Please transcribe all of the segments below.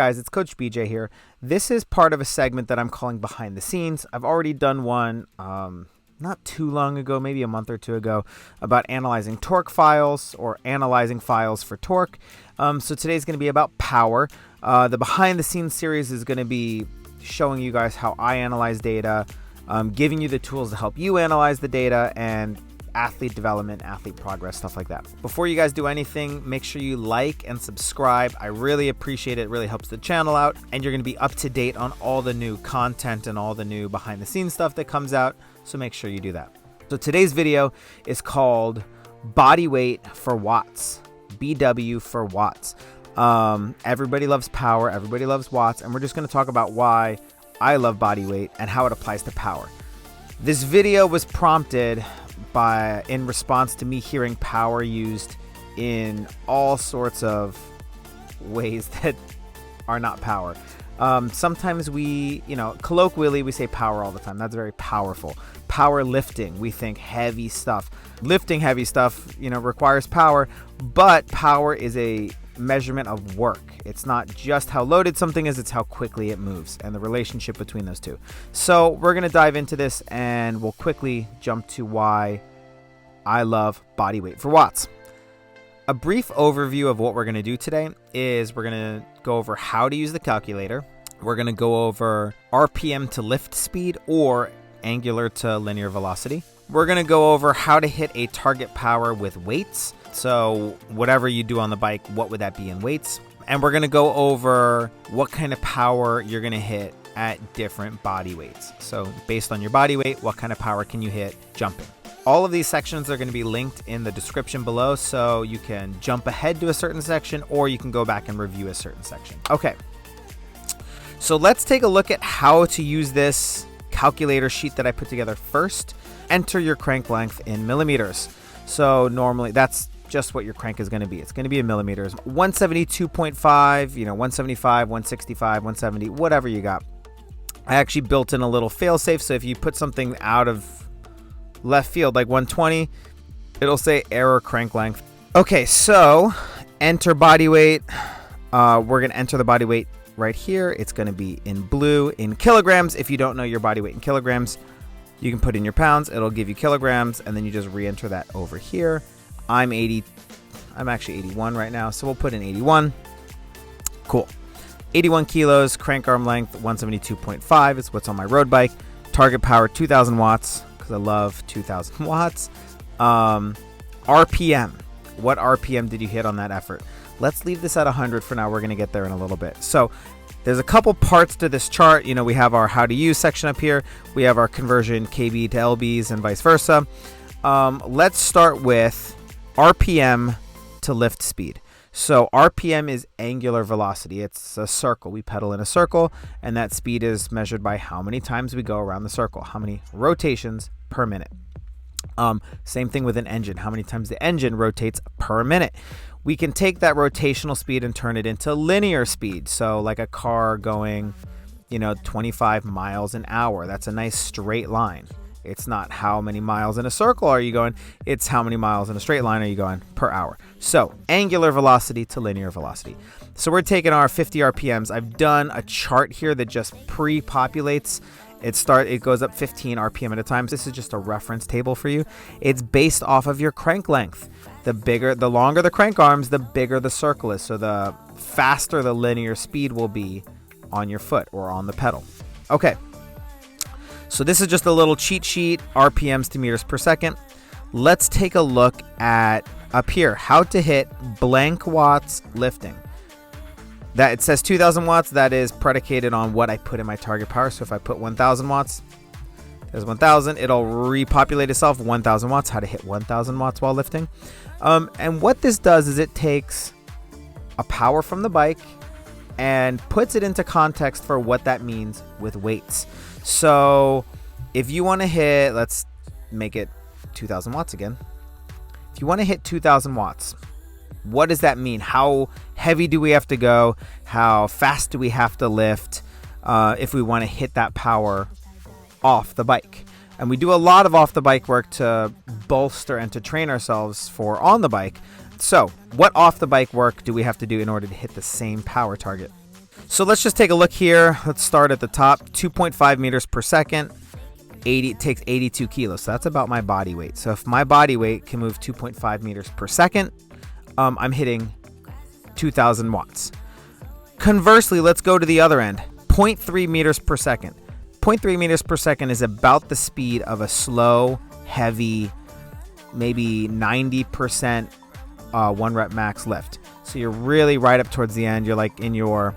guys, it's Coach BJ here. This is part of a segment that I'm calling Behind the Scenes. I've already done one not too long ago, maybe a month or two ago, about analyzing torque files or analyzing files for torque. So today's going to be about power. The Behind the Scenes series is going to be showing you guys how I analyze data, giving you the tools to help you analyze the data, and athlete development, athlete progress, stuff like that. Before you guys do anything, make sure you like and subscribe. I really appreciate it. It really helps the channel out, and you're going to be up to date on all the new content and all the new behind the scenes stuff that comes out, so make sure you do that. So today's video is called Body Weight for Watts, BW for Watts. Everybody loves power, everybody loves watts, and we're just going to talk about why I love body weight and how it applies to power. This video was prompted in response to me hearing power used in all sorts of ways that are not power. Sometimes we, colloquially we say power all the time. That's very powerful. Power lifting, we think heavy stuff. Lifting heavy stuff, requires power, but power is a measurement of work. It's not just how loaded something is, it's how quickly it moves and the relationship between those two. So we're going to dive into this and we'll quickly jump to why I love body weight for watts. A brief overview of what we're going to do today is we're going to go over how to use the calculator. We're going to go over RPM to lift speed or angular to linear velocity. We're going to go over how to hit a target power with weights. So whatever you do on the bike, what would that be in weights? And we're going to go over what kind of power you're going to hit at different body weights. So based on your body weight, what kind of power can you hit jumping? All of these sections are going to be linked in the description below, so you can jump ahead to a certain section or you can go back and review a certain section. Okay, so let's take a look at how to use this calculator sheet that I put together first. Enter your crank length in millimeters. So normally that's just what your crank is going to be. It's going to be in millimeters. 172.5, 175, 165, 170, whatever you got. I actually built in a little fail-safe, so if you put something out of left field like 120, it'll say error crank length. Okay, so enter body weight. We're going to enter the body weight right here. It's going to be in blue in kilograms. If you don't know your body weight in kilograms, you can put in your pounds. It'll give you kilograms, and then you just re-enter that over here. I'm actually 81 right now, so we'll put in 81. Cool. 81 kilos, crank arm length 172.5 is what's on my road bike. Target power 2,000 watts, because I love 2,000 watts. RPM. What RPM did you hit on that effort? Let's leave this at 100 for now. We're going to get there in a little bit. So there's a couple parts to this chart. We have our how to use section up here. We have our conversion KB to LBs and vice versa. Let's start with RPM to lift speed. So RPM is angular velocity. It's a circle. We pedal in a circle, and that speed is measured by how many times we go around the circle, how many rotations per minute. Same thing with an engine, how many times the engine rotates per minute. We can take that rotational speed and turn it into linear speed. So like a car going, 25 miles an hour. That's a nice straight line. It's not how many miles in a circle are you going, it's how many miles in a straight line are you going per hour. So angular velocity to linear velocity. So we're taking our 50 RPMs. I've done a chart here that just pre-populates. It goes up 15 RPM at a time. This is just a reference table for you. It's based off of your crank length. The longer the crank arms, the bigger the circle is. So the faster the linear speed will be on your foot or on the pedal. Okay. So this is just a little cheat sheet, RPMs to meters per second. Let's take a look at up here, how to hit blank watts lifting. That it says 2,000 watts. That is predicated on what I put in my target power. So if I put 1,000 watts, there's 1,000. It'll repopulate itself. 1,000 watts. How to hit 1,000 watts while lifting. And what this does is it takes a power from the bike and puts it into context for what that means with weights. So if you want to hit, let's make it 2,000 watts again. If you want to hit 2,000 watts, what does that mean? How heavy do we have to go? How fast do we have to lift if we want to hit that power off the bike? And we do a lot of off the bike work to bolster and to train ourselves for on the bike. So what off the bike work do we have to do in order to hit the same power target? So let's just take a look here. Let's start at the top. 2.5 meters per second. It takes 82 kilos. So that's about my body weight. So if my body weight can move 2.5 meters per second, I'm hitting 2,000 watts. Conversely, let's go to the other end. 0.3 meters per second. 0.3 meters per second is about the speed of a slow, heavy, maybe 90% 1 rep max lift. So you're really right up towards the end. You're like in your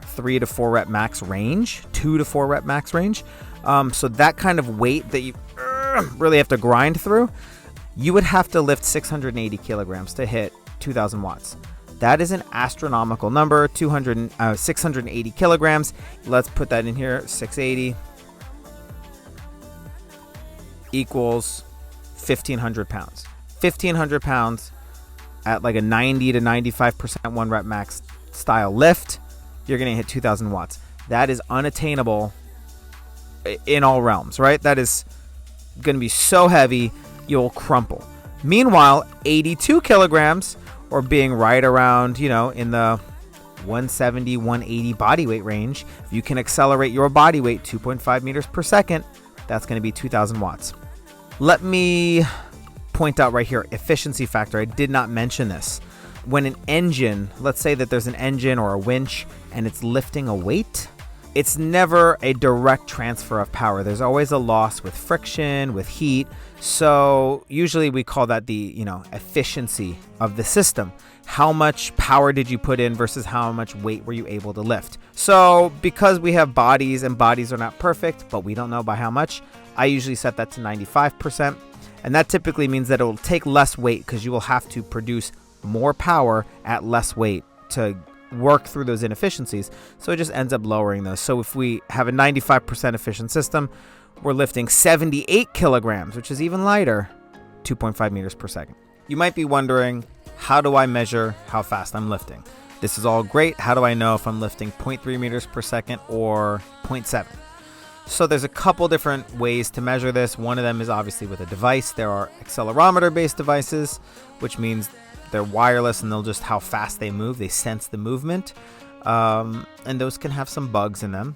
3 to 4 rep max range, 2 to 4 rep max range. So that kind of weight that you really have to grind through, you would have to lift 680 kilograms to hit 2,000 watts. That is an astronomical number, 680 kilograms. Let's put that in here. 680 equals 1,500 pounds. 1,500 pounds at like a 90 to 95% 1 rep max style lift, you're going to hit 2,000 watts. That is unattainable in all realms, right? That is going to be so heavy, you'll crumple. Meanwhile, 82 kilograms, or being right around, in the 170, 180 body weight range, if you can accelerate your body weight 2.5 meters per second, that's going to be 2,000 watts. Let me point out right here, efficiency factor. I did not mention this. When an engine, let's say that there's an engine or a winch and it's lifting a weight, it's never a direct transfer of power. There's always a loss with friction, with heat. So usually we call that the, efficiency of the system. How much power did you put in versus how much weight were you able to lift? So because we have bodies and bodies are not perfect, but we don't know by how much, I usually set that to 95%. And that typically means that it will take less weight because you will have to produce more power at less weight to work through those inefficiencies. So it just ends up lowering those. So if we have a 95% efficient system, we're lifting 78 kilograms, which is even lighter, 2.5 meters per second. You might be wondering, how do I measure how fast I'm lifting? This is all great. How do I know if I'm lifting 0.3 meters per second or 0.7? So there's a couple different ways to measure this. One of them is obviously with a device. There are accelerometer-based devices, which means they're wireless and they'll just how fast they move. They sense the movement. And those can have some bugs in them.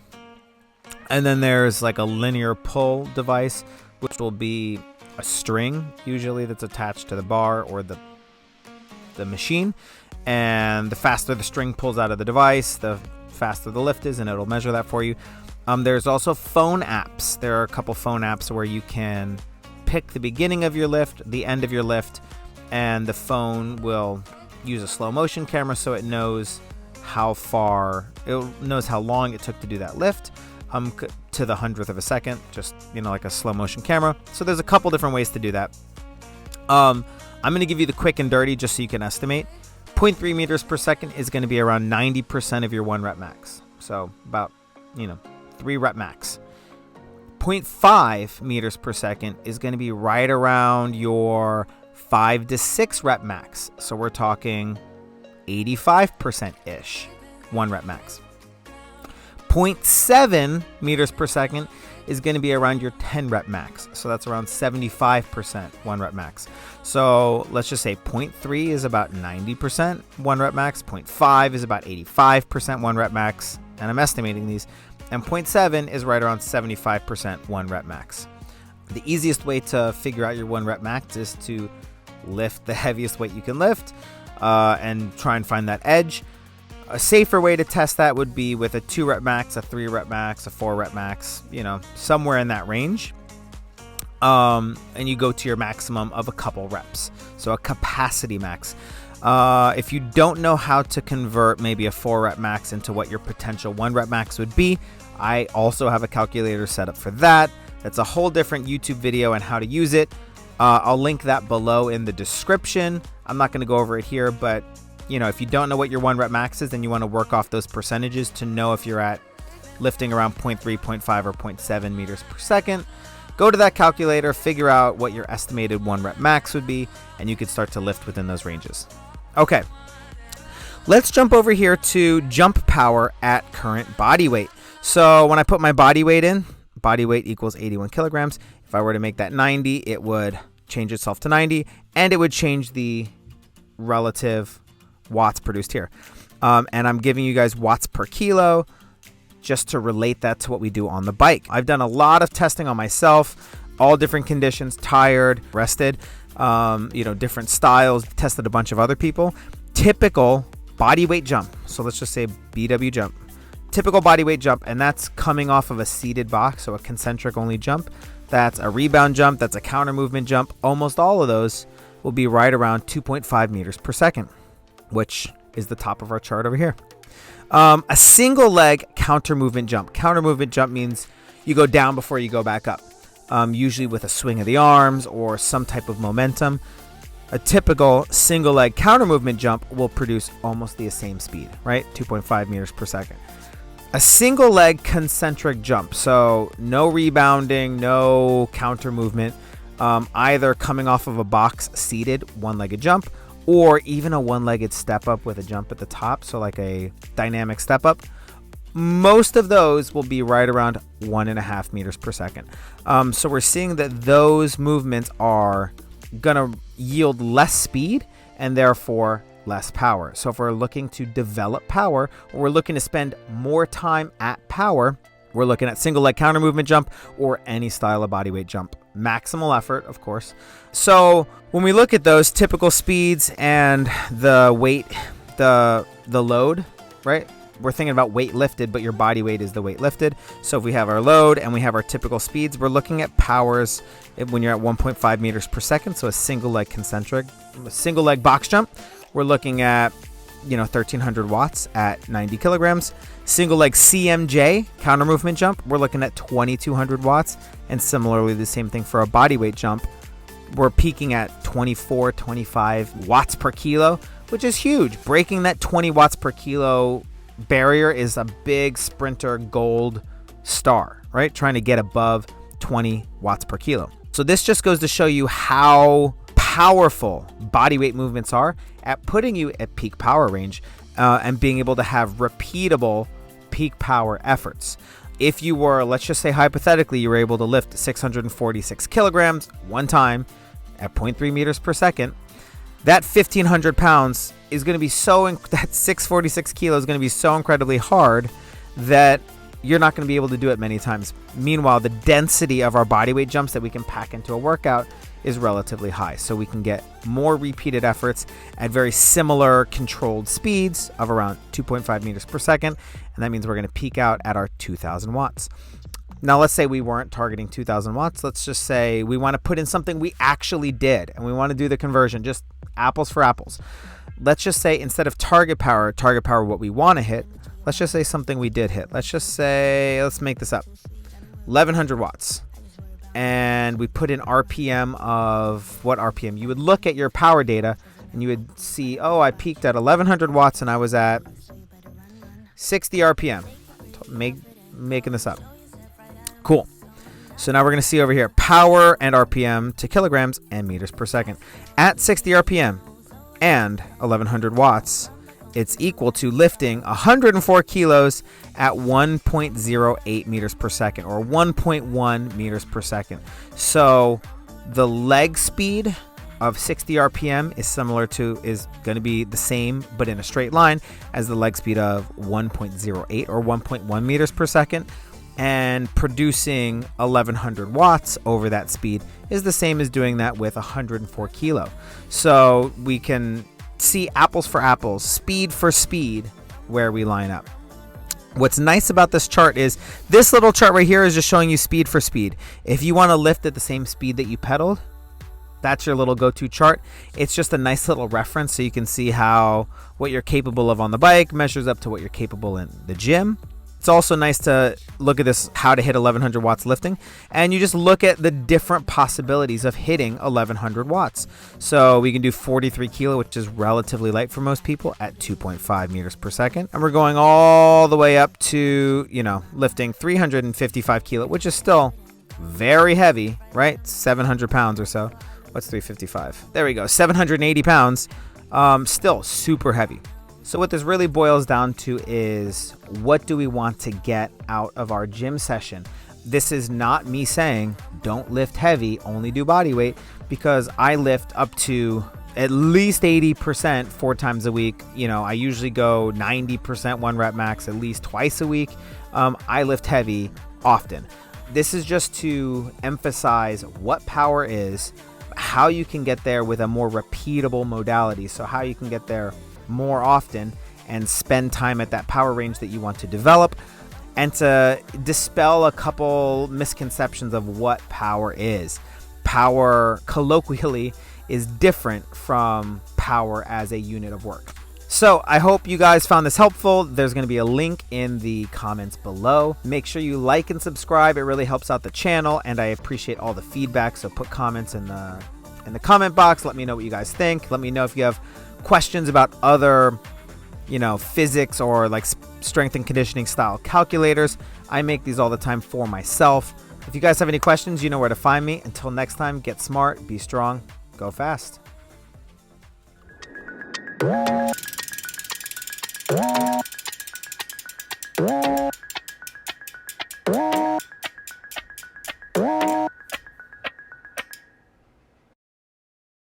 And then there's like a linear pull device, which will be a string, usually that's attached to the bar or the machine. And the faster the string pulls out of the device, the faster the lift is, and it'll measure that for you. There's also phone apps. There are a couple phone apps where you can pick the beginning of your lift, the end of your lift, and the phone will use a slow motion camera so it knows how long it took to do that lift, to the 100th of a second, just, like a slow motion camera. So there's a couple different ways to do that. I'm going to give you the quick and dirty just so you can estimate. 0.3 meters per second is going to be around 90% of your 1 rep max. So about, 3 rep max. 0.5 meters per second is going to be right around your 5 to 6 rep max. So we're talking 85%-ish 1 rep max. 0.7 meters per second is going to be around your 10 rep max. So that's around 75% 1 rep max. So let's just say 0.3 is about 90% 1 rep max. 0.5 is about 85% 1 rep max. And I'm estimating these. And 0.7 is right around 75% 1 rep max. The easiest way to figure out your 1 rep max is to lift the heaviest weight you can lift and try and find that edge. A safer way to test that would be with a 2 rep max, a 3 rep max, a 4 rep max, somewhere in that range. And you go to your maximum of a couple reps. So a capacity max. If you don't know how to convert maybe a 4 rep max into what your potential 1 rep max would be, I also have a calculator set up for that. That's a whole different YouTube video on how to use it. I'll link that below in the description. I'm not going to go over it here, but if you don't know what your 1 rep max is, then you want to work off those percentages to know if you're at lifting around 0.3, 0.5, or 0.7 meters per second. Go to that calculator, figure out what your estimated 1 rep max would be, and you could start to lift within those ranges. Okay, let's jump over here to jump power at current body weight. So when I put my body weight in, body weight equals 81 kilograms. If I were to make that 90, it would change itself to 90, and it would change the relative watts produced here. And I'm giving you guys watts per kilo just to relate that to what we do on the bike. I've done a lot of testing on myself, all different conditions, tired, rested, different styles, tested a bunch of other people. Typical body weight jump. So let's just say BW jump. Typical body weight jump, and that's coming off of a seated box, so a concentric only jump. That's a rebound jump. That's a counter movement jump. Almost all of those will be right around 2.5 meters per second, which is the top of our chart over here. A single leg counter movement jump. Counter movement jump means you go down before you go back up, usually with a swing of the arms or some type of momentum. A typical single leg counter movement jump will produce almost the same speed, right? 2.5 meters per second. A single leg concentric jump, so no rebounding, no counter movement, either coming off of a box seated one-legged jump, or even a one-legged step up with a jump at the top, so like a dynamic step up. Most of those will be right around 1.5 meters per second. So we're seeing that those movements are gonna yield less speed and therefore less power. So if we're looking to develop power, or we're looking to spend more time at power, we're looking at single leg counter movement jump or any style of body weight jump. Maximal effort, of course. So when we look at those typical speeds and the weight, the load, right? We're thinking about weight lifted, but your body weight is the weight lifted. So if we have our load and we have our typical speeds, we're looking at powers when you're at 1.5 meters per second. So a single leg concentric, a single leg box jump, we're looking at 1,300 watts at 90 kilograms. Single leg CMJ, counter movement jump, we're looking at 2,200 watts. And similarly, the same thing for a body weight jump. We're peaking at 24, 25 watts per kilo, which is huge. Breaking that 20 watts per kilo barrier is a big sprinter gold star, right? Trying to get above 20 watts per kilo. So this just goes to show you how powerful body weight movements are at putting you at peak power range and being able to have repeatable peak power efforts. If you were, let's just say hypothetically, you were able to lift 646 kilograms one time at 0.3 meters per second, that 1,500 pounds is going to be that 646 kilos is going to be so incredibly hard that you're not going to be able to do it many times. Meanwhile, the density of our body weight jumps that we can pack into a workout is relatively high. So we can get more repeated efforts at very similar controlled speeds of around 2.5 meters per second. And that means we're going to peak out at our 2,000 watts. Now, let's say we weren't targeting 2,000 watts. Let's just say we want to put in something we actually did and we want to do the conversion, just apples for apples. Let's just say instead of target power what we want to hit, let's just say something we did hit. Let's make this up, 1,100 watts. And we put in RPM of what RPM? You would look at your power data and you would see, oh, I peaked at 1,100 watts and I was at 60 RPM. Making this up. Cool. So now we're going to see over here, power and RPM to kilograms and meters per second. At 60 RPM and 1,100 watts, it's equal to lifting 104 kilos at 1.08 meters per second, or 1.1 meters per second. So the leg speed of 60 RPM is going to be the same, but in a straight line, as the leg speed of 1.08 or 1.1 meters per second. And producing 1,100 watts over that speed is the same as doing that with 104 kilo. So we can see apples for apples, speed for speed, where we line up. What's nice about this chart is this little chart right here is just showing you speed for speed. If you want to lift at the same speed that you pedaled, that's your little go-to chart. It's just a nice little reference so you can see how what you're capable of on the bike measures up to what you're capable in the gym. It's also nice to look at this, how to hit 1,100 watts lifting, and you just look at the different possibilities of hitting 1,100 watts. So we can do 43 kilo, which is relatively light for most people, at 2.5 meters per second. And we're going all the way up to, lifting 355 kilo, which is still very heavy, right? 700 pounds or so. What's 355? There we go. 780 pounds. Still super heavy. So what this really boils down to is, what do we want to get out of our gym session? This is not me saying don't lift heavy, only do body weight, because I lift up to at least 80% 4 times a week. I usually go 90% 1 rep max at least twice a week. I lift heavy often. This is just to emphasize what power is, how you can get there with a more repeatable modality. So how you can get there more often and spend time at that power range that you want to develop, and to dispel a couple misconceptions of what power is. Power, colloquially, is different from power as a unit of work. So I hope you guys found this helpful. There's going to be a link in the comments below. Make sure you like and subscribe. It really helps out the channel, and I appreciate all the feedback. So put comments in the comment box. Let me know what you guys think. Let me know if you have questions about other, physics or like strength and conditioning style calculators. I make these all the time for myself. If you guys have any questions, you know where to find me. Until next time, get smart, be strong, go fast.